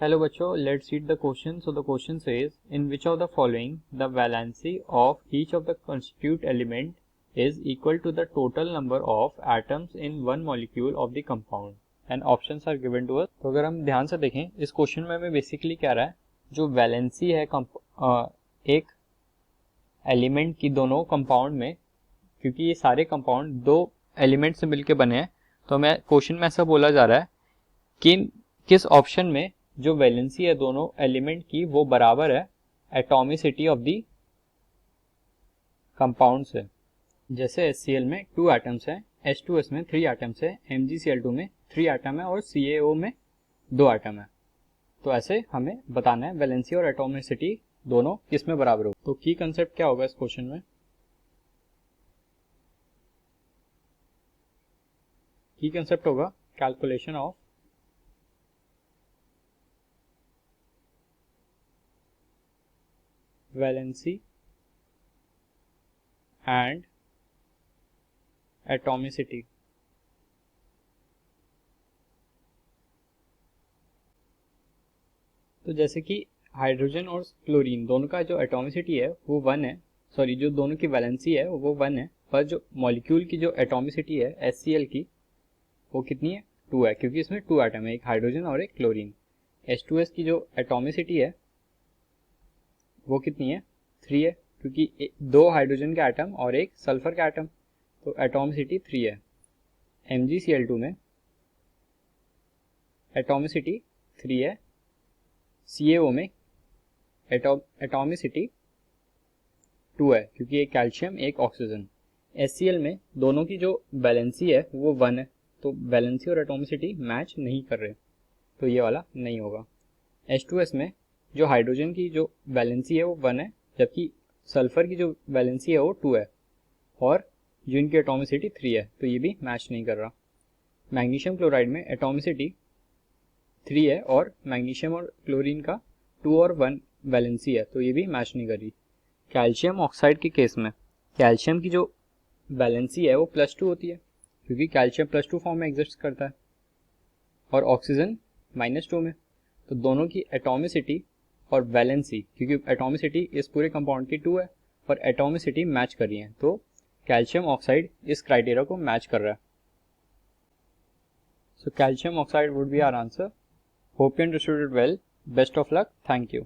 Hello बच्चों, let's read the question. So the question says, in which of the following the valency of each of the constituent element is equal to the total number of atoms in one molecule of the compound and options are given to us. तो अगर हम ध्यान से देखें इस question में हमें basically क्या रहा है, जो वैलेंसी है एक एलिमेंट की दोनों कंपाउंड में, क्योंकि ये सारे कंपाउंड दो एलिमेंट से मिलकर बने हैं, तो हमें क्वेश्चन में ऐसा बोला जा रहा है कि किस ऑप्शन में जो वैलेंसी है दोनों एलिमेंट की वो बराबर है एटॉमिसिटी ऑफ दी कंपाउंड से। जैसे HCl में 2 एटम्स हैं, H2S में 3 एटम्स है, MgCl2 में 3 एटम है और CaO में 2 एटम है। तो ऐसे हमें बताना है वैलेंसी और एटॉमिसिटी दोनों किस में बराबर हो। तो की कंसेप्ट क्या होगा इस क्वेश्चन में? की कंसेप्ट होगा calculation of valency and atomicity. तो जैसे कि हाइड्रोजन और क्लोरीन दोनों का जो एटॉमिसिटी है वो 1 है, सॉरी जो दोनों की वैलेंसी है वो 1 है, पर जो मॉलिक्यूल की जो एटॉमिसिटी है HCl की वो कितनी है? 2 है, क्योंकि इसमें 2 एटम है, एक हाइड्रोजन और एक क्लोरीन। H2S की जो एटॉमिसिटी है वो कितनी है? 3 है, क्योंकि 2 हाइड्रोजन का एटम और एक सल्फर का एटम, तो एटॉमिसिटी 3 है। MgCl2 में एटॉमिसिटी 3 है, CaO में एटॉमिसिटी 2 है, क्योंकि एक कैल्शियम एक ऑक्सीजन। HCl में दोनों की जो वैलेंसी है वो 1 है, तो वैलेंसी और एटॉमिसिटी मैच नहीं कर रहे, तो ये वाला नहीं होगा। H2S में जो हाइड्रोजन की जो वैलेंसी है वो 1 है, जबकि सल्फर की जो वैलेंसी है वो 2 है और जो इनकी एटॉमिसिटी 3 है, तो ये भी मैच नहीं कर रहा। मैग्नीशियम क्लोराइड में एटॉमिसिटी 3 है और मैग्नीशियम और क्लोरीन का 2 और 1 वैलेंसी है, तो ये भी मैच नहीं कर रही। कैल्शियम ऑक्साइड के केस में कैल्शियम की जो वैलेंसी है वो +2 होती है, क्योंकि कैल्शियम +2 फॉर्म में एग्जिस्ट करता है और ऑक्सीजन -2 में, तो दोनों की एटॉमिसिटी और वैलेंसी, क्योंकि एटॉमिसिटी इस पूरे कंपाउंड की 2 है और एटॉमिसिटी मैच कर रही है, तो कैल्शियम ऑक्साइड इस क्राइटेरिया को मैच कर रहा है। So calcium oxide would be our answer. Hope you understood it well. Best of luck. Thank you.